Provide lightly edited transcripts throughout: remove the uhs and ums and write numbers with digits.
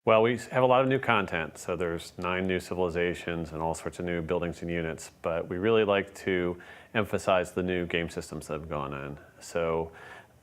Well, we have a lot of new content, so there's 9 new civilizations and all sorts of new buildings and units, but we really like to emphasize the new game systems that have gone in. So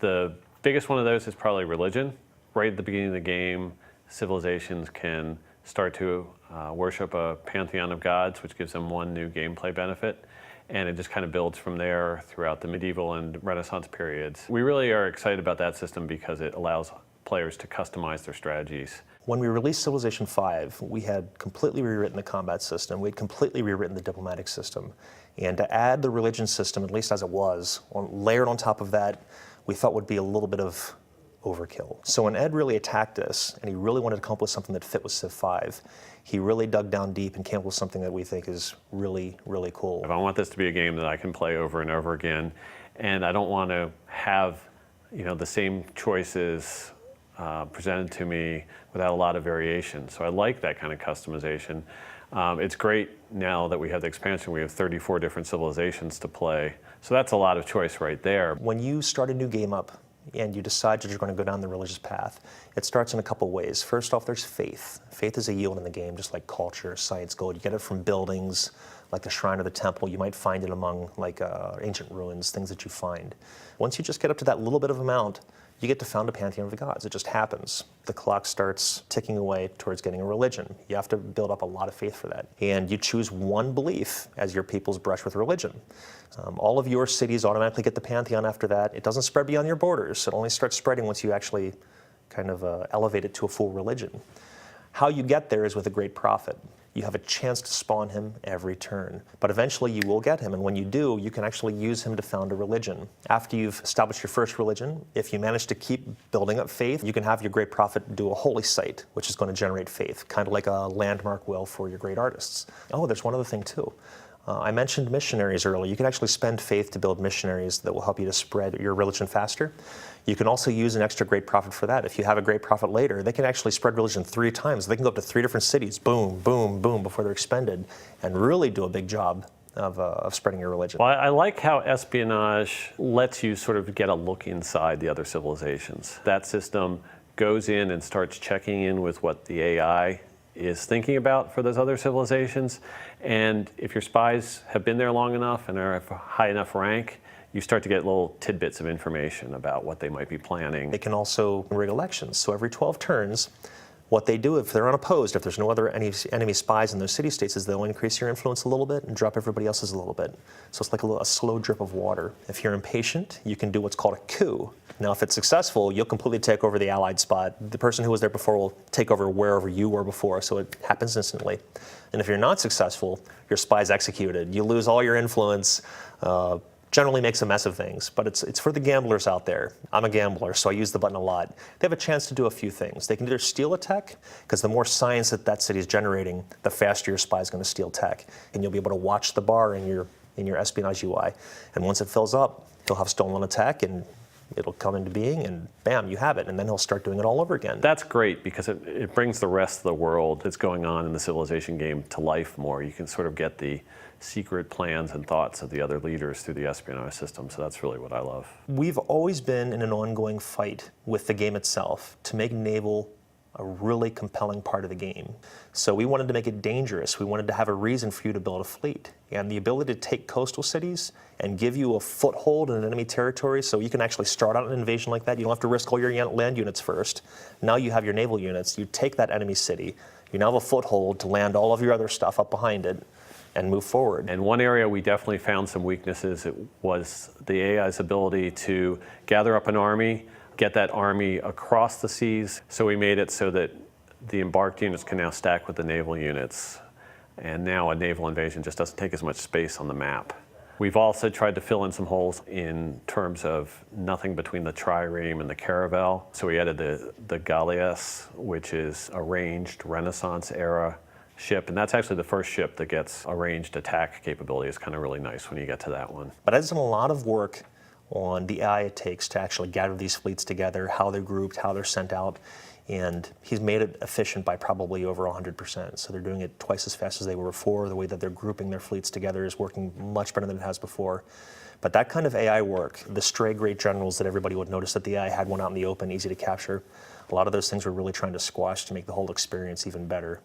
the biggest one of those is probably religion. Right at the beginning of the game, civilizations can start to worship a pantheon of gods, which gives them one new gameplay benefit. And it just kind of builds from there throughout the medieval and Renaissance periods. We really are excited about that system because it allows players to customize their strategies. When we released Civilization V, we had completely rewritten the combat system. We had completely rewritten the diplomatic system. And to add the religion system, at least as it was, layered on top of that, we thought would be a little bit of overkill. So when Ed really attacked us, and he really wanted to come up with something that fit with Civ 5, he really dug down deep and came up with something that we think is really, really cool. If I want this to be a game that I can play over and over again, and I don't want to have, the same choices presented to me without a lot of variation. So I like that kind of customization. It's great now that we have the expansion, we have 34 different civilizations to play. So that's a lot of choice right there. When you start a new game up and you decide that you're going to go down the religious path, it starts in a couple ways. First off, there's faith. Faith is a yield in the game, just like culture, science, gold. You get it from buildings, like the shrine or the temple. You might find it among ancient ruins, things that you find. Once you just get up to that little bit of amount, you get to found a pantheon of the gods. It just happens. The clock starts ticking away towards getting a religion. You have to build up a lot of faith for that. And you choose one belief as your people's brush with religion. All of your cities automatically get the pantheon after that. It doesn't spread beyond your borders. It only starts spreading once you actually kind of elevate it to a full religion. How you get there is with a great prophet. You have a chance to spawn him every turn. But eventually you will get him, and when you do, you can actually use him to found a religion. After you've established your first religion, if you manage to keep building up faith, you can have your great prophet do a holy site, which is going to generate faith, kind of like a landmark will for your great artists. Oh, there's one other thing too. I mentioned missionaries earlier. You can actually spend faith to build missionaries that will help you to spread your religion faster. You can also use an extra great prophet for that. If you have a great prophet later, they can actually spread religion 3 times. They can go up to 3 different cities, boom, boom, boom, before they're expended, and really do a big job of spreading your religion. Well, I like how espionage lets you sort of get a look inside the other civilizations. That system goes in and starts checking in with what the AI is thinking about for those other civilizations. And if your spies have been there long enough and are of a high enough rank, you start to get little tidbits of information about what they might be planning. They can also rig elections. So every 12 turns, what they do if they're unopposed, if there's no other enemy spies in those city-states, is they'll increase your influence a little bit and drop everybody else's a little bit. So it's like a slow drip of water. If you're impatient, you can do what's called a coup. Now, if it's successful, you'll completely take over the allied spot. The person who was there before will take over wherever you were before, so it happens instantly. And if you're not successful, your spy's executed. You lose all your influence. Generally makes a mess of things, but it's for the gamblers out there. I'm a gambler, so I use the button a lot. They have a chance to do a few things. They can either steal a tech, because the more science that city is generating, the faster your spy is going to steal tech, and you'll be able to watch the bar in your espionage UI. And once it fills up, he'll have stolen a tech, and it'll come into being, and bam, you have it, and then he'll start doing it all over again. That's great because it brings the rest of the world that's going on in the civilization game to life more. You can sort of get the secret plans and thoughts of the other leaders through the espionage system, so that's really what I love. We've always been in an ongoing fight with the game itself to make naval a really compelling part of the game. So we wanted to make it dangerous. We wanted to have a reason for you to build a fleet. And the ability to take coastal cities and give you a foothold in enemy territory so you can actually start out an invasion like that. You don't have to risk all your land units first. Now you have your naval units. You take that enemy city. You now have a foothold to land all of your other stuff up behind it and move forward. And one area we definitely found some weaknesses, it was the AI's ability to gather up an army, get that army across the seas. So we made it so that the embarked units can now stack with the naval units. And now a naval invasion just doesn't take as much space on the map. We've also tried to fill in some holes in terms of nothing between the trireme and the caravel. So we added the galleass, which is a ranged Renaissance era ship, and that's actually the first ship that gets a ranged attack capability. It's kind of really nice when you get to that one. But I've done a lot of work on the AI it takes to actually gather these fleets together, how they're grouped, how they're sent out, and he's made it efficient by probably over 100%. So they're doing it twice as fast as they were before. The way that they're grouping their fleets together is working much better than it has before. But that kind of AI work, the stray great generals that everybody would notice that the AI had one out in the open, easy to capture, A lot of those things we're really trying to squash to make the whole experience even better.